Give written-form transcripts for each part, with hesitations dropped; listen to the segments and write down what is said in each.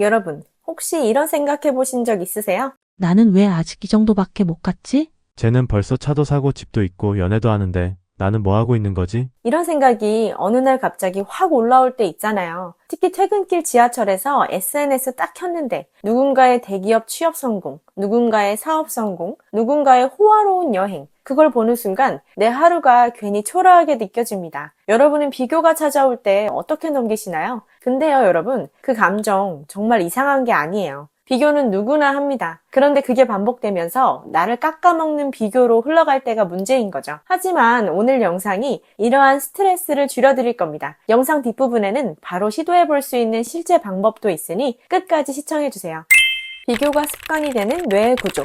여러분, 혹시 이런 생각해 보신 적 있으세요? 나는 왜 아직 이 정도밖에 못 갔지? 쟤는 벌써 차도 사고 집도 있고 연애도 하는데 나는 뭐 하고 있는 거지? 이런 생각이 어느 날 갑자기 확 올라올 때 있잖아요. 특히 퇴근길 지하철에서 SNS 딱 켰는데 누군가의 대기업 취업 성공, 누군가의 사업 성공, 누군가의 호화로운 여행, 그걸 보는 순간 내 하루가 괜히 초라하게 느껴집니다. 여러분은 비교가 찾아올 때 어떻게 넘기시나요? 근데요, 여러분, 그 감정 정말 이상한 게 아니에요. 비교는 누구나 합니다. 그런데 그게 반복되면서 나를 깎아먹는 비교로 흘러갈 때가 문제인 거죠. 하지만 오늘 영상이 이러한 스트레스를 줄여드릴 겁니다. 영상 뒷부분에는 바로 시도해볼 수 있는 실제 방법도 있으니 끝까지 시청해주세요. 비교가 습관이 되는 뇌의 구조.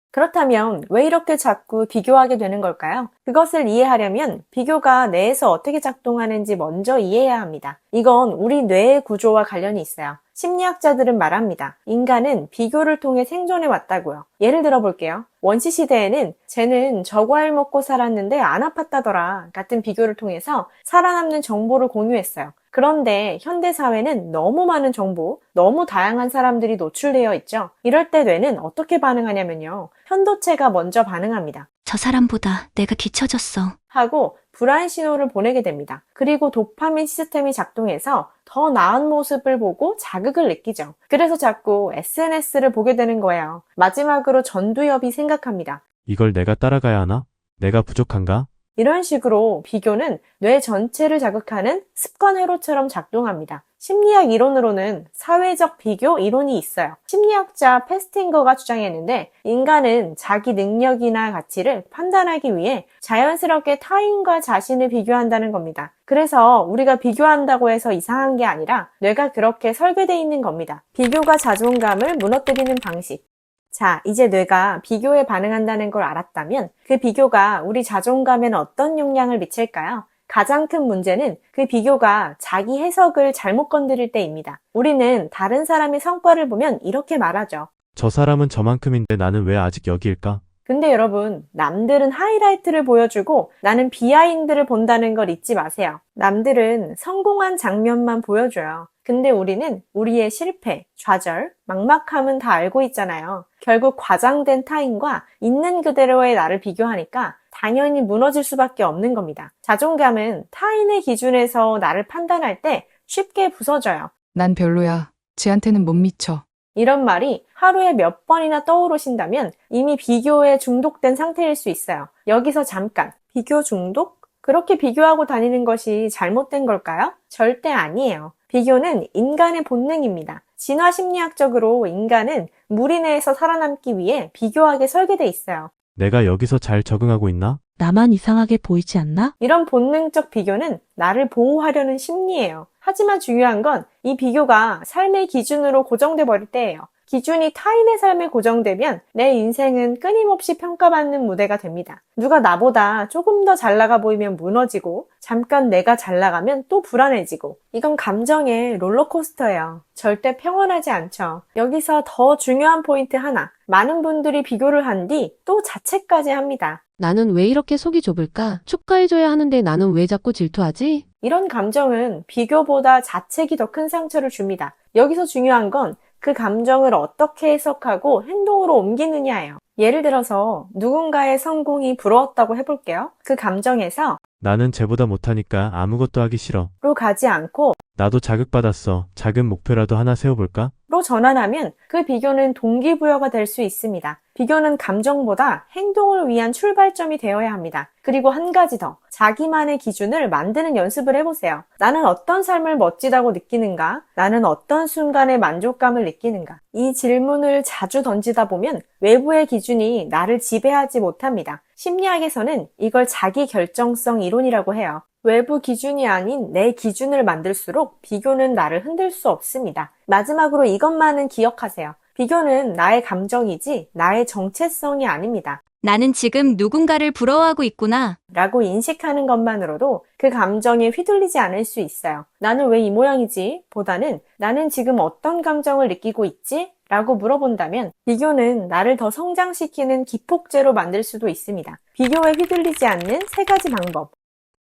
그렇다면 왜 이렇게 자꾸 비교하게 되는 걸까요? 그것을 이해하려면 비교가 뇌에서 어떻게 작동하는지 먼저 이해해야 합니다. 이건 우리 뇌의 구조와 관련이 있어요. 심리학자들은 말합니다. 인간은 비교를 통해 생존해 왔다고요. 예를 들어 볼게요. 원시시대에는 쟤는 저 과일 먹고 살았는데 안 아팠다더라 같은 비교를 통해서 살아남는 정보를 공유했어요. 그런데 현대사회는 너무 많은 정보, 너무 다양한 사람들이 노출되어 있죠. 이럴 때 뇌는 어떻게 반응하냐면요. 편도체가 먼저 반응합니다. 저 사람보다 내가 뒤처졌어. 하고 불안 신호를 보내게 됩니다. 그리고 도파민 시스템이 작동해서 더 나은 모습을 보고 자극을 느끼죠. 그래서 자꾸 SNS를 보게 되는 거예요. 마지막으로 전두엽이 생각합니다. 이걸 내가 따라가야 하나? 내가 부족한가? 이런 식으로 비교는 뇌 전체를 자극하는 습관 회로처럼 작동합니다. 심리학 이론으로는 사회적 비교 이론이 있어요. 심리학자 패스팅거가 주장했는데 인간은 자기 능력이나 가치를 판단하기 위해 자연스럽게 타인과 자신을 비교한다는 겁니다. 그래서 우리가 비교한다고 해서 이상한 게 아니라 뇌가 그렇게 설계되어 있는 겁니다. 비교가 자존감을 무너뜨리는 방식. 자, 이제 뇌가 비교에 반응한다는 걸 알았다면 그 비교가 우리 자존감에는 어떤 영향을 미칠까요? 가장 큰 문제는 그 비교가 자기 해석을 잘못 건드릴 때입니다. 우리는 다른 사람의 성과를 보면 이렇게 말하죠. 저 사람은 저만큼인데 나는 왜 아직 여기일까? 근데 여러분, 남들은 하이라이트를 보여주고 나는 비하인드를 본다는 걸 잊지 마세요. 남들은 성공한 장면만 보여줘요. 근데 우리는 우리의 실패, 좌절, 막막함은 다 알고 있잖아요. 결국 과장된 타인과 있는 그대로의 나를 비교하니까 당연히 무너질 수밖에 없는 겁니다. 자존감은 타인의 기준에서 나를 판단할 때 쉽게 부서져요. 난 별로야. 쟤한테는 못 미쳐. 이런 말이 하루에 몇 번이나 떠오르신다면 이미 비교에 중독된 상태일 수 있어요. 여기서 잠깐, 비교 중독? 그렇게 비교하고 다니는 것이 잘못된 걸까요? 절대 아니에요. 비교는 인간의 본능입니다. 진화 심리학적으로 인간은 무리 내에서 살아남기 위해 비교하게 설계돼 있어요. 내가 여기서 잘 적응하고 있나? 나만 이상하게 보이지 않나? 이런 본능적 비교는 나를 보호하려는 심리예요. 하지만 중요한 건 이 비교가 삶의 기준으로 고정돼 버릴 때예요. 기준이 타인의 삶에 고정되면 내 인생은 끊임없이 평가받는 무대가 됩니다. 누가 나보다 조금 더 잘 나가 보이면 무너지고 잠깐 내가 잘 나가면 또 불안해지고 이건 감정의 롤러코스터예요. 절대 평온하지 않죠. 여기서 더 중요한 포인트 하나. 많은 분들이 비교를 한 뒤 또 자책까지 합니다. 나는 왜 이렇게 속이 좁을까? 축하해줘야 하는데 나는 왜 자꾸 질투하지? 이런 감정은 비교보다 자책이 더 큰 상처를 줍니다. 여기서 중요한 건 그 감정을 어떻게 해석하고 행동으로 옮기느냐예요. 예를 들어서 누군가의 성공이 부러웠다고 해볼게요. 그 감정에서 나는 쟤보다 못하니까 아무것도 하기 싫어. 로 가지 않고 나도 자극받았어. 작은 목표라도 하나 세워볼까? 로 전환하면 그 비교는 동기부여가 될 수 있습니다. 비교는 감정보다 행동을 위한 출발점이 되어야 합니다. 그리고 한 가지 더, 자기만의 기준을 만드는 연습을 해보세요. 나는 어떤 삶을 멋지다고 느끼는가? 나는 어떤 순간에 만족감을 느끼는가? 이 질문을 자주 던지다 보면 외부의 기준이 나를 지배하지 못합니다. 심리학에서는 이걸 자기 결정성 이론이라고 해요. 외부 기준이 아닌 내 기준을 만들수록 비교는 나를 흔들 수 없습니다. 마지막으로 이것만은 기억하세요. 비교는 나의 감정이지 나의 정체성이 아닙니다. 나는 지금 누군가를 부러워하고 있구나. 라고 인식하는 것만으로도 그 감정에 휘둘리지 않을 수 있어요. 나는 왜 이 모양이지? 보다는 나는 지금 어떤 감정을 느끼고 있지? 라고 물어본다면 비교는 나를 더 성장시키는 기폭제로 만들 수도 있습니다. 비교에 휘둘리지 않는 세 가지 방법.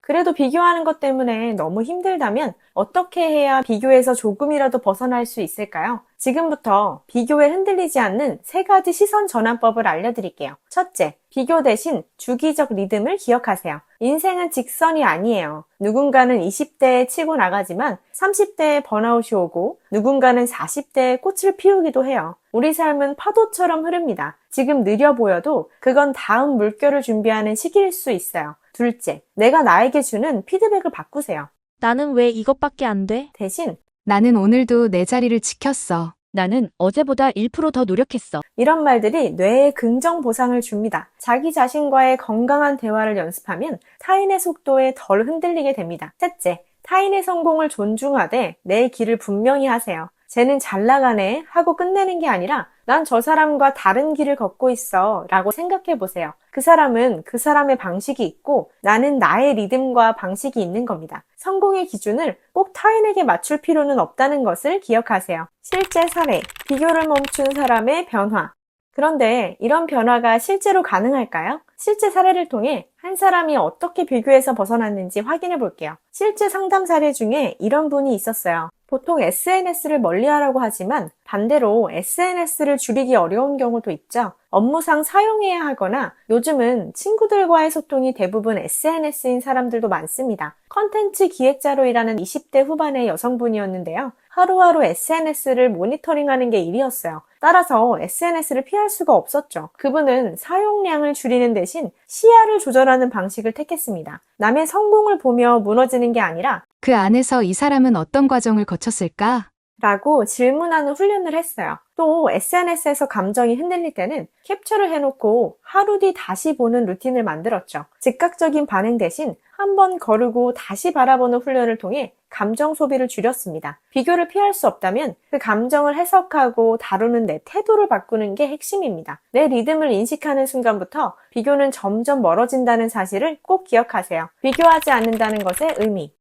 그래도 비교하는 것 때문에 너무 힘들다면 어떻게 해야 비교에서 조금이라도 벗어날 수 있을까요? 지금부터 비교에 흔들리지 않는 3가지 시선 전환법을 알려드릴게요. 첫째, 비교 대신 주기적 리듬을 기억하세요. 인생은 직선이 아니에요. 누군가는 20대에 치고 나가지만 30대에 번아웃이 오고 누군가는 40대에 꽃을 피우기도 해요. 우리 삶은 파도처럼 흐릅니다. 지금 느려 보여도 그건 다음 물결을 준비하는 시기일 수 있어요. 둘째, 내가 나에게 주는 피드백을 바꾸세요. 나는 왜 이것밖에 안 돼? 대신 나는 오늘도 내 자리를 지켰어. 나는 어제보다 1%더 노력했어. 이런 말들이 뇌에 긍정 보상을 줍니다. 자기 자신과의 건강한 대화를 연습하면 타인의 속도에 덜 흔들리게 됩니다. 셋째, 타인의 성공을 존중하되 내 길을 분명히 하세요. 쟤는 잘 나가네 하고 끝내는 게 아니라 난 저 사람과 다른 길을 걷고 있어 라고 생각해 보세요. 그 사람은 그 사람의 방식이 있고 나는 나의 리듬과 방식이 있는 겁니다. 성공의 기준을 꼭 타인에게 맞출 필요는 없다는 것을 기억하세요. 실제 사례, 비교를 멈춘 사람의 변화. 그런데 이런 변화가 실제로 가능할까요? 실제 사례를 통해 한 사람이 어떻게 비교에서 벗어났는지 확인해 볼게요. 실제 상담 사례 중에 이런 분이 있었어요. 보통 SNS를 멀리하라고 하지만 반대로 SNS를 줄이기 어려운 경우도 있죠. 업무상 사용해야 하거나 요즘은 친구들과의 소통이 대부분 SNS인 사람들도 많습니다. 컨텐츠 기획자로 일하는 20대 후반의 여성분이었는데요. 하루하루 SNS를 모니터링하는 게 일이었어요. 따라서 SNS를 피할 수가 없었죠. 그분은 사용량을 줄이는 대신 시야를 조절하는 방식을 택했습니다. 남의 성공을 보며 무너지는 게 아니라 그 안에서 이 사람은 어떤 과정을 거쳤을까? 라고 질문하는 훈련을 했어요. 또 SNS에서 감정이 흔들릴 때는 캡처를 해놓고 하루 뒤 다시 보는 루틴을 만들었죠. 즉각적인 반응 대신 한번 거르고 다시 바라보는 훈련을 통해 감정 소비를 줄였습니다. 비교를 피할 수 없다면 그 감정을 해석하고 다루는 내 태도를 바꾸는 게 핵심입니다. 내 리듬을 인식하는 순간부터 비교는 점점 멀어진다는 사실을 꼭 기억하세요. 비교하지 않는다는 것의 의미.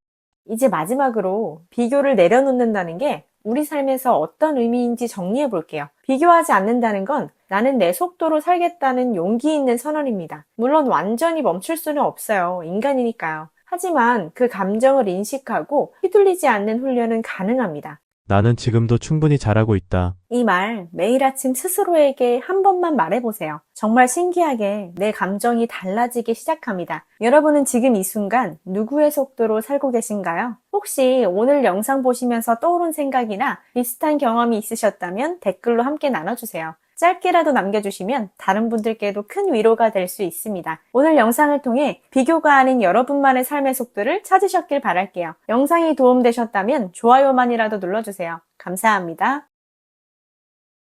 이제 마지막으로 비교를 내려놓는다는 게 우리 삶에서 어떤 의미인지 정리해 볼게요. 비교하지 않는다는 건 나는 내 속도로 살겠다는 용기 있는 선언입니다. 물론 완전히 멈출 수는 없어요. 인간이니까요. 하지만 그 감정을 인식하고 휘둘리지 않는 훈련은 가능합니다. 나는 지금도 충분히 잘하고 있다. 이 말 매일 아침 스스로에게 한 번만 말해보세요. 정말 신기하게 내 감정이 달라지기 시작합니다. 여러분은 지금 이 순간 누구의 속도로 살고 계신가요? 혹시 오늘 영상 보시면서 떠오른 생각이나 비슷한 경험이 있으셨다면 댓글로 함께 나눠주세요. 짧게라도 남겨주시면 다른 분들께도 큰 위로가 될 수 있습니다. 오늘 영상을 통해 비교가 아닌 여러분만의 삶의 속도를 찾으셨길 바랄게요. 영상이 도움되셨다면 좋아요만이라도 눌러주세요. 감사합니다.